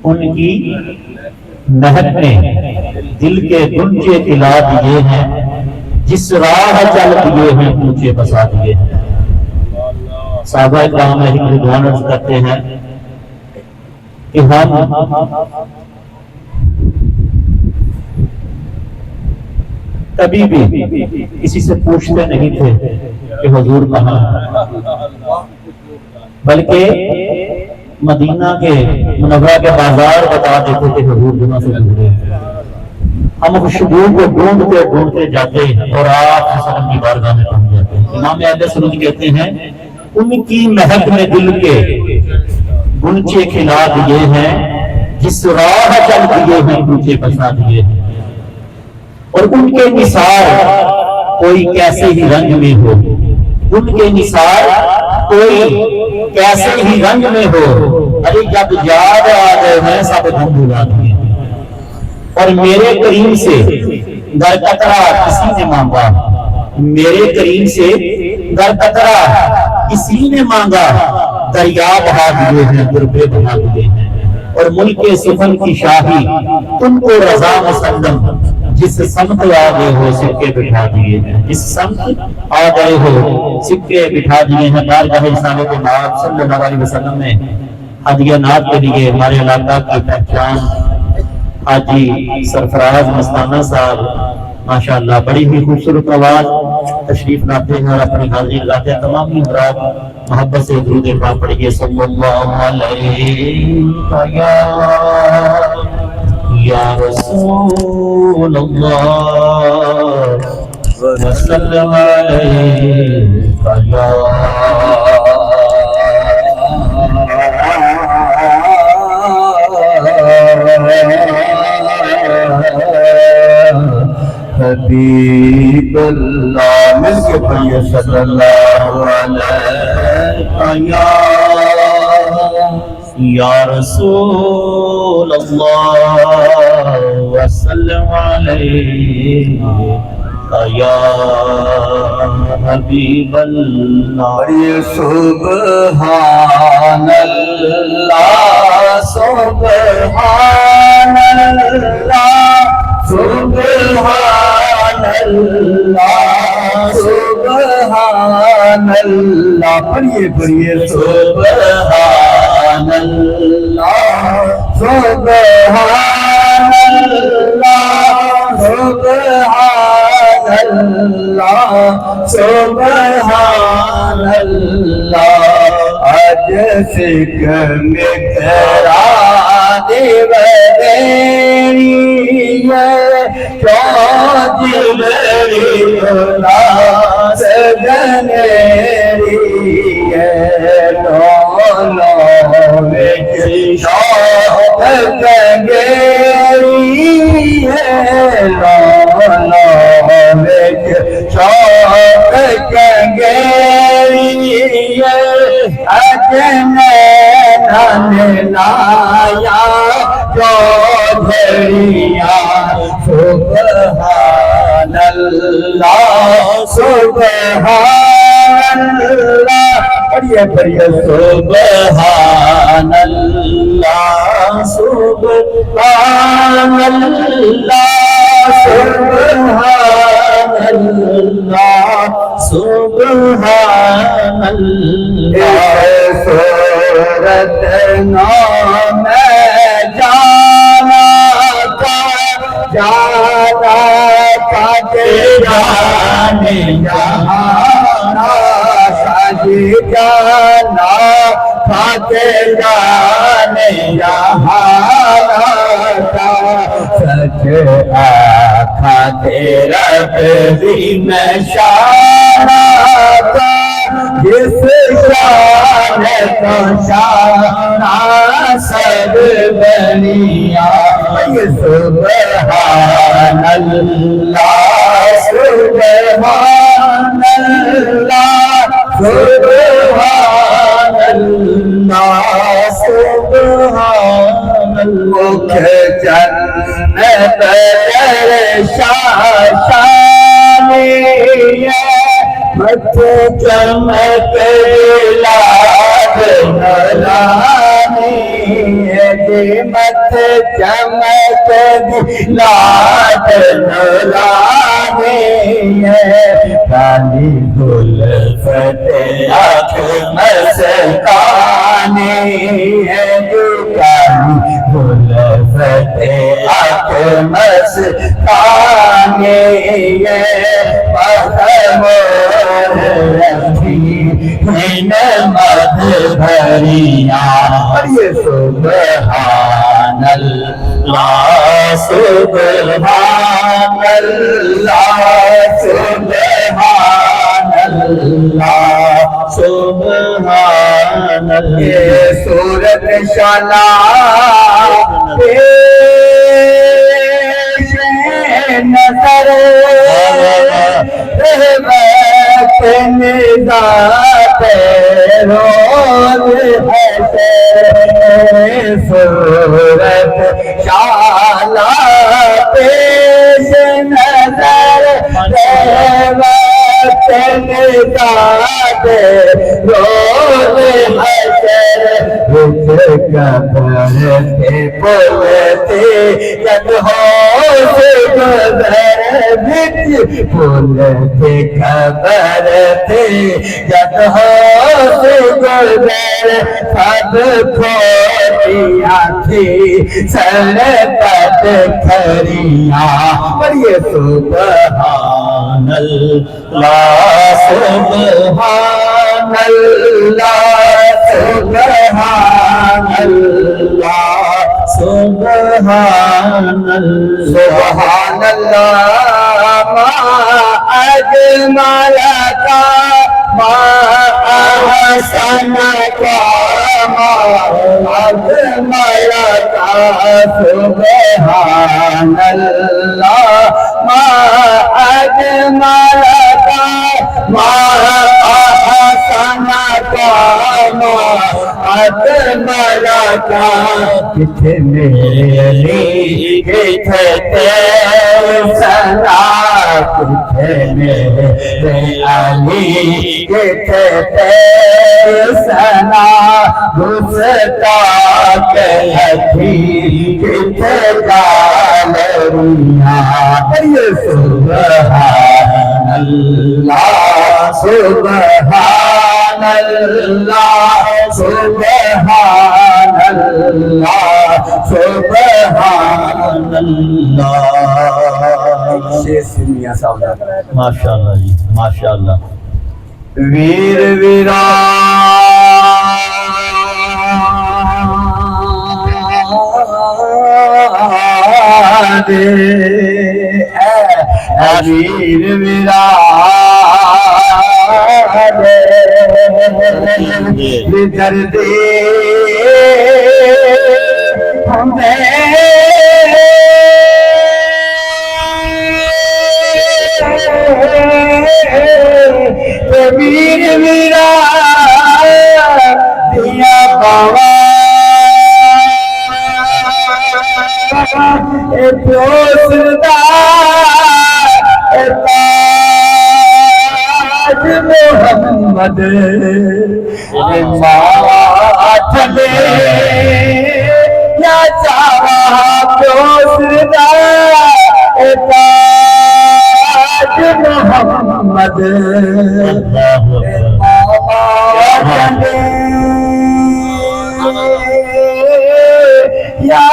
ان کی مہک نے دل کے گنجے کھلا دیے ہیں، جس راہ چل دیے ہیں اونچے بسا دیے ہیں۔ صحابہ کرام علیہم رضوان عرض کرتے ہیں کہ ہم کبھی بھی کسی سے پوچھتے نہیں تھے کہ حضور کہاں ہے، بلکہ مدینہ کے منورہ کے بازار بتا دیتے کہ حضور جہاں سے گزرے ہیں۔ ہم خوشبو کو ڈھونڈتے ڈھونڈتے جاتے ہیں اور آپ صلی اللہ علیہ وسلم کی بارگاہ میں پہنچ جاتے ہیں۔ امام اہل سنت کہتے ہیں ان کی مہک نے دل کے گنچے کھلا دیے ہیں، جس راہ چل دیے ہیں اونچے بسا دیے ہیں۔ اور ان کے نثار کوئی کیسے ہی رنگ میں ہو، ان کے نثار کوئی کیسے ہی رنگ میں ہو، ارے جب یاد آ گئے ہیں سب غم بھلا دیے۔ اور میرے کریم سے در قطرہ کسی نے مانگا، میرے کریم سے در قطرہ کسی نے مانگا، دریا بہا دیے ہیں، دربے بہا دیے ہیں۔ اور ملک سخن کی شاہی تم کو رضا مسلم، جس سمت آ گئے ہو سکے بٹھا دیے ہیں، جس سمت آ گئے ہو سکے بٹھا دیے ہیں۔ بارگاہ رسالت مآب صلی اللہ علیہ وسلم میں ہدیہ نعت کے لیے ہمارے علاقہ کی پہچان حاجی سرفراز مستانہ صاحب ماشاءاللہ بڑی ہی خوبصورت آواز تشریف لاتے ہیں اور اپنی حاضری لاتے ہیں۔ تمام ہی حضرات محبت سے درود پاک پڑھیے، صلی اللہ علیہ یا رسول اللہ وسلم علیہ یا حبیب اللہ، مل کے پڑھیے صلی اللہ علیہ یا رسول اللہ وسلم علیہ یا حبیب اللہ۔ پڑھیے سبحان اللہ سبحان اللہ سبحان اللہ سبحان اللہ، پڑھیے سبحان اللہ سبحان اللہ سبحان اللہ سبحان اللہ۔ آج فکر میں تیرا دیو دیری ہے، کیوں جبریل ناز گنیری ہے، دونوں میں شوق گنگیری ہے، دونوں میں شوق گنگیری ہے۔ لایا جو جھڑیاں سبحان اللہ سبحان اللہ، پڑھیے سبحان اللہ سبحان اللہ سبحان اللہ سبحان اللہ۔ صورت نام جانا تھا کہ جانے جانا، ساجی جانا تھا کہ جانے جانا تھا، سچ آقا تیرا بھی میں شانہ تھا، جس شان کو شانہ سب بنیا۔ سبحان اللہ سبحان اللہ سبحان اللہ سبحان اللہ۔ جنت در شاشانی مت چمک لاد نرانی، مت چمک لات نورانی ہے کالی زلفت آنکھ مسکانی ہے جو کالی زلفت آنکھ مسکانی ہے مد بھریاں سبحان اللہ سبحان اللہ سبحان اللہ سبحان اللہ یہ صورت شالا پیش نظر نظات روز حشر صورت شالا پیش نظر وقت نظات روز حشر قبر کے بولتے جب ہوش گزر بولتے خبر تھے جب ہوش گزر سب کھوٹیاں تھی سر پت کھریاں پڑھیے سبحان اللہ سبحان اللہ سبحان اللہ سبحان اللہ سبحان اللہ ما اجمل کا ما احسن کا ما اجمل کا سبحان اللہ ما اجمل کا ما احسن کا ما اجمل کا کتنے میری کتنے سنا کتنے میرے علی کتنے سنا گستاخ ہتھی کتنے گالریاں سبحان اللہ سبحان اللہ سبحان اللہ سبحان اللہ میاں صاحب ماشاءاللہ جی ماشاءاللہ ویر ویران ویر ویران درد ویر ویران دیا بابا تاج محمد ماتھے یا چاہا پیوسدا تاج محمد یا